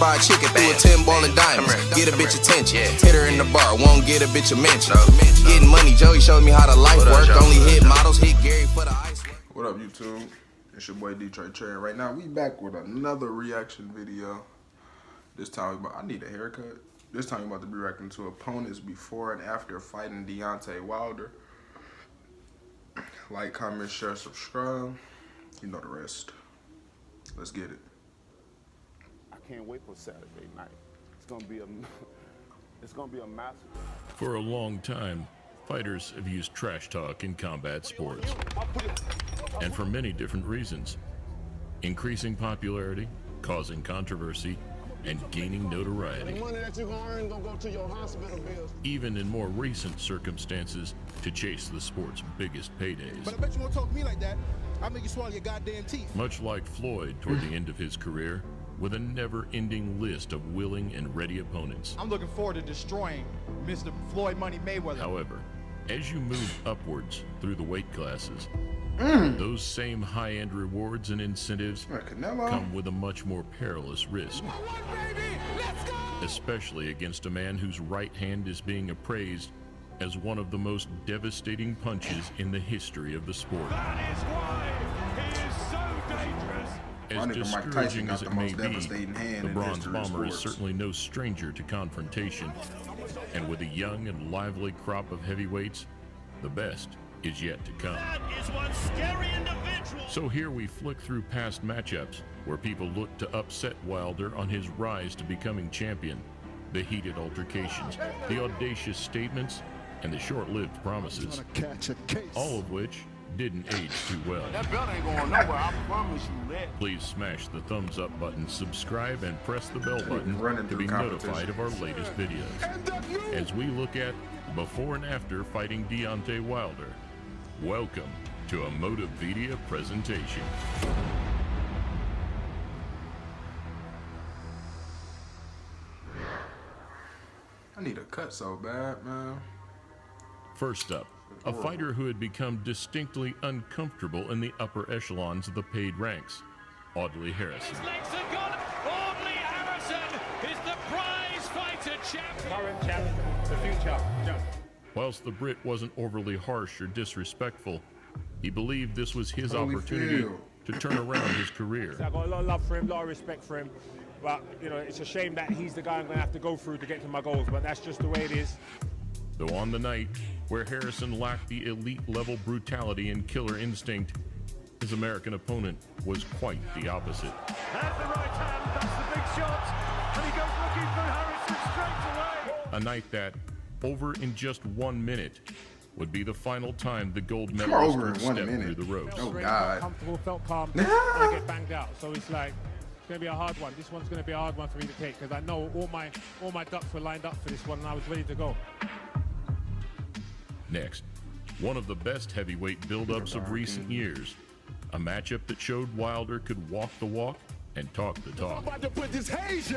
by a chicken through a 10-ball of diamonds. Get a bitch attention. Hit her in the bar, won't get a bitch a mention. Getting money, Joey showed me how the life work. Only hit models, hit Gary for the ice. What up, YouTube? It's your boy Detroit Trey. Right now, we back with another reaction video. This time, I need a haircut. This time, we're about to be reacting to opponents before and after fighting Deontay Wilder. Like, comment, share, subscribe. You know the rest. Let's get it. I can't wait for Saturday night. It's gonna be a massacre. For a long time, fighters have used trash talk in combat sports, and for many different reasons: increasing popularity, causing controversy, and gaining notoriety. The money that you're gonna earn gonna go to your hospital bills. Even in more recent circumstances, to chase the sport's biggest paydays. But I bet you won't talk to me like that. I'll make you swallow your goddamn teeth. Much like Floyd toward the end of his career, with a never-ending list of willing and ready opponents. I'm looking forward to destroying Mr. Floyd Money Mayweather. However, as you move upwards through the weight classes, those same high-end rewards and incentives come with a much more perilous risk. Especially against a man whose right hand is being appraised as one of the most devastating punches in the history of the sport. That is why he is so dangerous. As discouraging as it may be, the Bronze Bomber is certainly no stranger to confrontation. And with a young and lively crop of heavyweights, the best is yet to come. That is one scary individual. So here we flick through past matchups where people look to upset Wilder on his rise to becoming champion. The heated altercations, the audacious statements, and the short-lived promises, all of which didn't age too well. That belt ain't going nowhere, I promise you that. Please smash the thumbs up button, subscribe, and press the bell button to be notified of our latest videos. As we look at before and after fighting Deontay Wilder, welcome to a Motivedia presentation. I need a cut so bad, man. First up, a fighter who had become distinctly uncomfortable in the upper echelons of the paid ranks, Audley Harrison. His legs are gone. Audley Harrison is the prize fighter champion. Current champ, the future champ. Whilst the Brit wasn't overly harsh or disrespectful, he believed this was his opportunity to turn around his career. So I got a lot of love for him, a lot of respect for him. But, you know, it's a shame that he's the guy I'm going to have to go through to get to my goals. But that's just the way it is. Though on the night where Harrison lacked the elite-level brutality and killer instinct, his American opponent was quite the opposite. Has the right hand, that's the big shot, and he goes looking for Harrison straight away. A night that, over in just 1 minute, would be the final time the gold medalist would step through the ropes. Oh, Felt God. comfortable, felt calm, and I get banged out. So it's like, it's going to be a hard one. This one's going to be a hard one for me to take because I know all my ducks were lined up for this one and I was ready to go. Next, one of the best heavyweight build-ups of recent years, a matchup that showed Wilder could walk the walk and talk the talk. I'm about to put this Haitian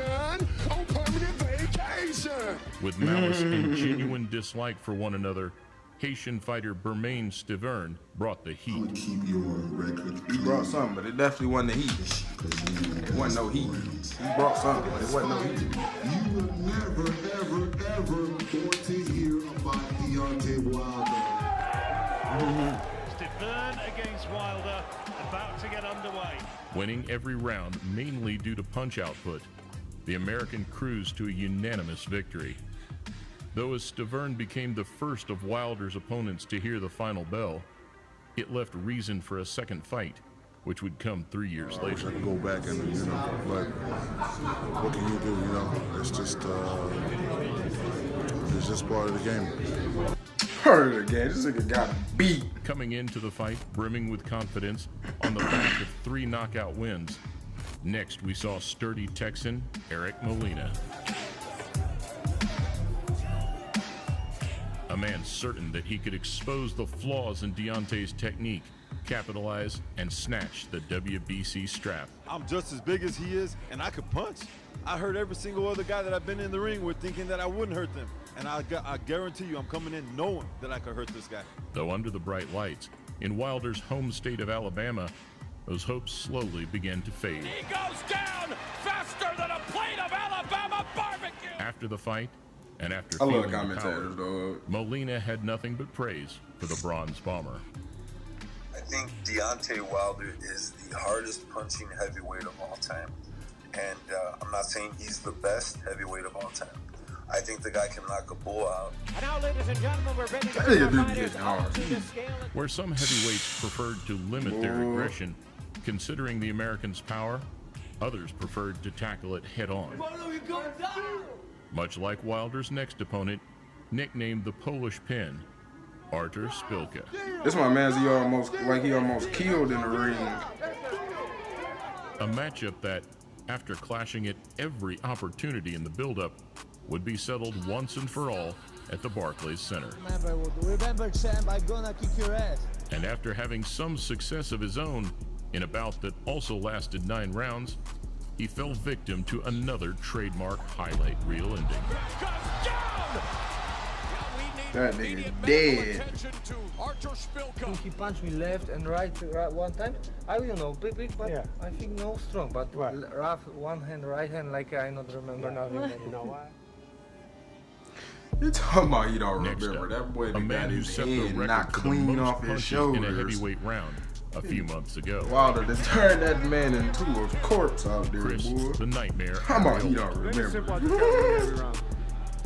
on permanent vacation. With malice and genuine dislike for one another, Haitian fighter Bermain Stiverne brought the heat. Keep your record. He brought something, but it definitely wasn't the heat. It wasn't no heat. He brought something, but it wasn't no heat. You will never, ever, ever want to hear about Deontay Wilder. Stiverne against Wilder, about to get underway. Winning every round mainly due to punch output, the American cruised to a unanimous victory. Though as Stiverne became the first of Wilder's opponents to hear the final bell, it left reason for a second fight, which would come 3 years later. I wish I could go back and, but what can you do, it's just part of the game. Part of the game, this nigga got beat. Coming into the fight, brimming with confidence, on the back of 3 knockout wins. Next, we saw sturdy Texan Eric Molina. A man certain that he could expose the flaws in Deontay's technique, capitalize, and snatch the WBC strap. I'm just as big as he is, and I could punch. I hurt every single other guy that I've been in the ring with thinking that I wouldn't hurt them. And I guarantee you I'm coming in knowing that I could hurt this guy. Though under the bright lights, in Wilder's home state of Alabama, those hopes slowly began to fade. He goes down faster than a plane of After the fight, and after I love feeling the commentators, power, dog. Molina had nothing but praise for the Bronze Bomber. I think Deontay Wilder is the hardest punching heavyweight of all time. And I'm not saying he's the best heavyweight of all time. I think the guy can knock a bull out. And now, ladies and gentlemen, we're ready to That bring nigga our do be fighters getting up hard. to the scale. Where some heavyweights preferred to limit their aggression, considering the Americans' power, others preferred to tackle it head-on. Much like Wilder's next opponent, nicknamed the Polish Pin, Artur Szpilka. This my man's he almost killed in the ring. A matchup that, after clashing at every opportunity in the build-up, would be settled once and for all at the Barclays Center. Remember, champ, I'm gonna kick your ass. And after having some success of his own in a bout that also lasted 9 rounds, he fell victim to another trademark highlight reel ending. That nigga dead. He punched me left and right one time. I don't know, big, but I think no strong, but rough one hand, right hand, like I don't remember nothing. You know why? You talking about you don't Next remember? up, That boy a got man who his set the head record knocked for the clean most off his punches shoulders. in a heavyweight round a few months ago. Wilder just turned that man into a corpse out there, Chris, boy. the Nightmare. How about you Arreola. don't Plain and simple, I remember? just gotta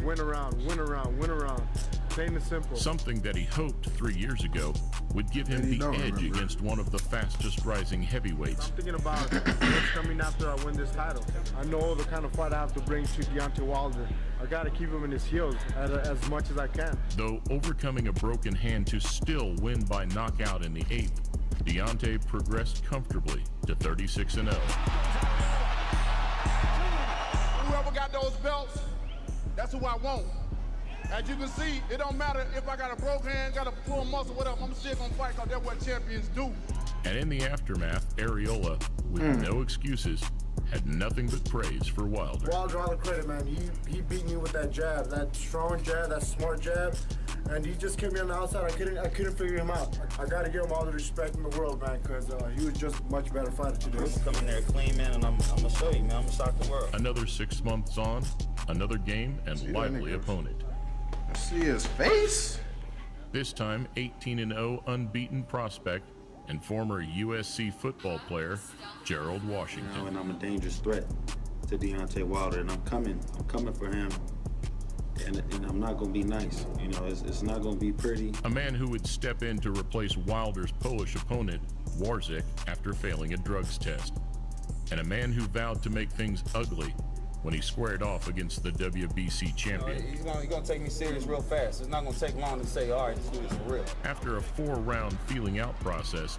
win every round. Win a round. Plain and simple. Something that he hoped 3 years ago would give him And he the don't edge remember. against one of the fastest rising heavyweights. I'm thinking about what's coming after I win this title. I know the kind of fight I have to bring to Deontay Wilder. I gotta keep him in his heels as much as I can. Though overcoming a broken hand to still win by knockout in the 8th, Deontay progressed comfortably to 36-0. Whoever got those belts, that's who I want. As you can see, it don't matter if I got a broken hand, got a pull muscle, whatever. I'm still gonna fight because that's what champions do. And in the aftermath, Areola, with no excuses, had nothing but praise for Wilder. Wilder, all the credit, man. He beat me with that jab, that strong jab, that smart jab, and he just kept me on the outside. I couldn't figure him out. I gotta give him all the respect in the world, man, because he was just a much better fighter today. I'm coming there clean, man, and I'm gonna show you, man. I'm gonna shock the world. Another 6 months on, another game and lively opponent. See his face? This time, 18-0 unbeaten prospect and former USC football player Gerald Washington. You know, and I'm a dangerous threat to Deontay Wilder, and I'm coming for him, and I'm not gonna be nice. You know, it's not gonna be pretty. A man who would step in to replace Wilder's Polish opponent, Warzik, after failing a drugs test. And a man who vowed to make things ugly when he squared off against the WBC champion. He's gonna take me serious real fast. It's not gonna take long to say, all right, let's do this for real. After a 4-round feeling out process,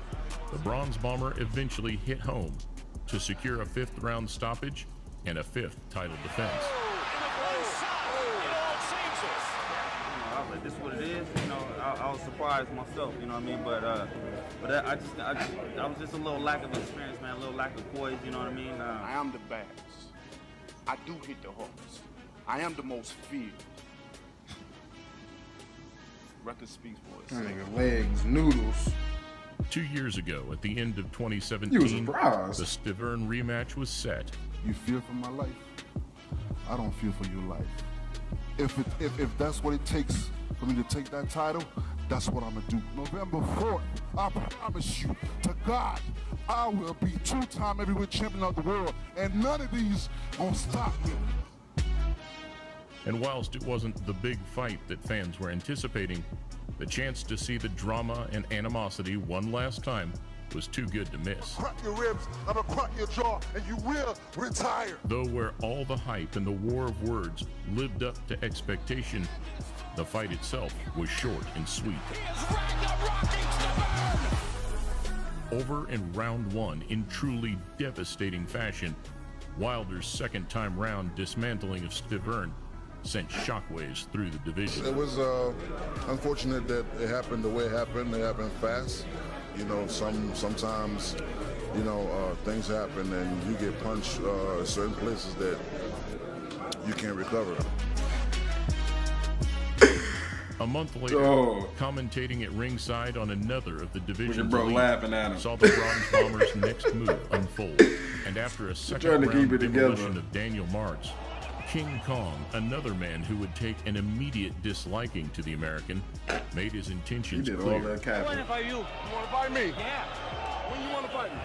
the Bronze Bomber eventually hit home to secure a 5th-round stoppage and a 5th title defense. I was like, this is what it is. You know, I was surprised myself. You know what I mean? But I was just a little lack of experience, man. A little lack of poise. You know what I mean? I am the baddest. I do hit the hardest. I am the most feared. Record speaks for itself. That nigga legs, noodles. 2 years ago, at the end of You 2017, was surprised. the Stiverne rematch was set. You fear for my life? I don't fear for your life. If that's what it takes for me to take that title, that's what I'm gonna do. November 4th, I promise you, to God, I will be 2-time heavyweight champion of the world, and none of these gonna stop me. And whilst it wasn't the big fight that fans were anticipating, the chance to see the drama and animosity one last time was too good to miss. Crack your ribs, I'm gonna crack your jaw, and you will retire. Though where all the hype and the war of words lived up to expectation, the fight itself was short and sweet. Over in round 1, in truly devastating fashion, Wilder's second-time round dismantling of Stiverne sent shockwaves through the division. It was unfortunate that it happened the way it happened. It happened fast. You know, sometimes, you know, things happen and you get punched certain places that you can't recover. A month later, commentating at ringside on another of the division's bro elite, laughing at him. saw the Bronze Bomber's next move unfold. And after a second round demolition of Daniel Martz, King Kong, another man who would take an immediate disliking to the American, made his intentions He did clear. all that capping. I want to fight you. You want to fight me? Yeah. When you want to fight me?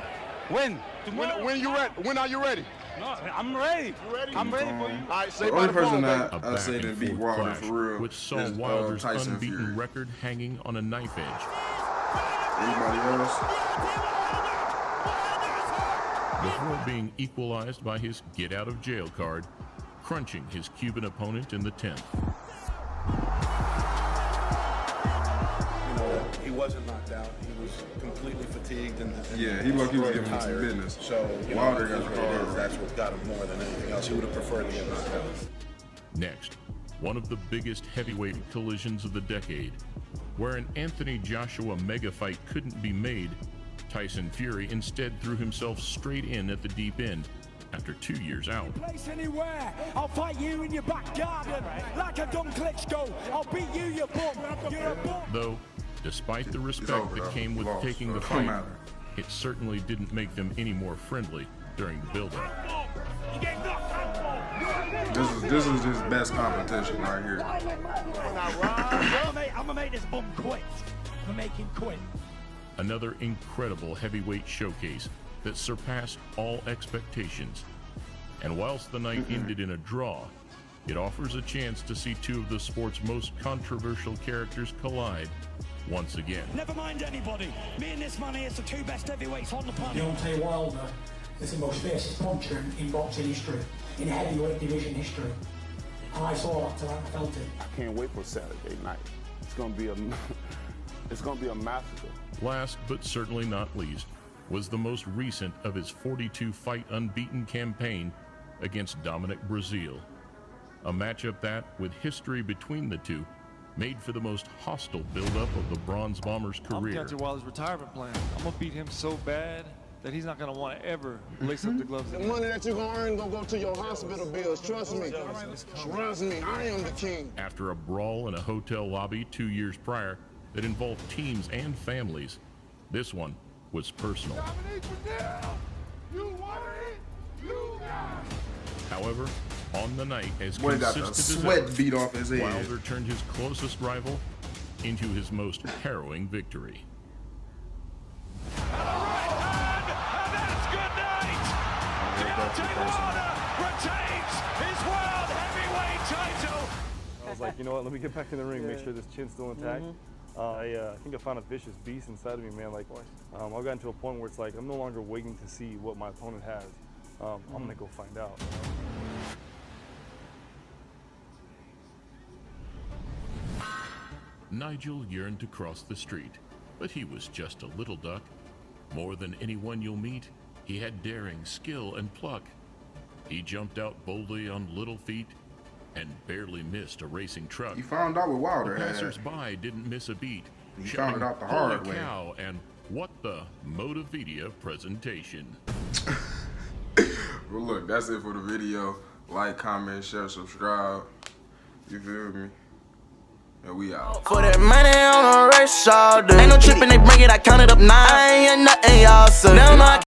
When? Tomorrow. When you ready? When are you ready? No, I'm ready. You ready? I'm ready for you. All right, say The by only the phone, person baby. that I say that beat back-and-forth Wilder clash, for real which saw is Wilder's Tyson unbeaten Fury. record hanging on a knife edge. Anybody else? Before being equalized by his get-out-of-jail card, crunching his Cuban opponent in the 10th. He wasn't knocked out. He was completely fatigued and Yeah, he looked, he was giving him some business. So Wilder got the card. that's what got him more than anything else. He would have preferred to get knocked out. Next, one of the biggest heavyweight collisions of the decade, where an Anthony Joshua mega fight couldn't be made. Tyson Fury instead threw himself straight in at the deep end after 2 years out. Place anywhere, I'll fight you in your back garden like a dumb Klitschko. I'll beat you, you bum. You're a bum. Though, despite the respect that came with taking the fight, it certainly didn't make them any more friendly during the build-up. This is his best competition right here. I'm gonna make this bum quit. I'm gonna make him quit. Another incredible heavyweight showcase that surpassed all expectations. And whilst the night ended in a draw, it offers a chance to see two of the sport's most controversial characters collide once again. Never mind anybody. Me and this man here is the two best heavyweights on the planet. Deontay Wilder is the most fiercest puncher in boxing history, in heavyweight division history. And I saw that till I felt it. I can't wait for Saturday night. It's gonna be a massacre. Last but certainly not least was the most recent of his 42-fight unbeaten campaign against Dominic Breazeale. A matchup that, with history between the two, made for the most hostile build-up of the Bronze Bomber's career. I'm Deontay Wilder's retirement plan. I'm gonna beat him so bad that he's not gonna want to ever lace up the gloves The again. money that you're going to earn going to go to your hospital bills. Trust me. Trust me. I am the king. After a brawl in a hotel lobby 2 years prior that involved teams and families, this one was personal. However, on the night as Boy got the consistent sweat as ever, beat off his head. Wilder turned his closest rival into his most harrowing victory. I was like, you know what, let me get back in the ring, make sure this chin's still intact. I think I found a vicious beast inside of me, man. Like, I got into a point where it's like, I'm no longer waiting to see what my opponent has. I'm gonna go find out. Nigel yearned to cross the street, but he was just a little duck. More than anyone you'll meet, he had daring, skill, and pluck. He jumped out boldly on little feet and barely missed a racing truck. He found out what Wilder the had. passers-by didn't miss a beat. He shouting, found it out the "Holy hard way." cow," and "What the Motivedia presentation." Well, look, that's it for the video. Like, comment, share, subscribe. You feel me? And we out. For that money on a race all day. Ain't no tripping, they bring it, I counted up 9. I ain't nothing, y'all, so now I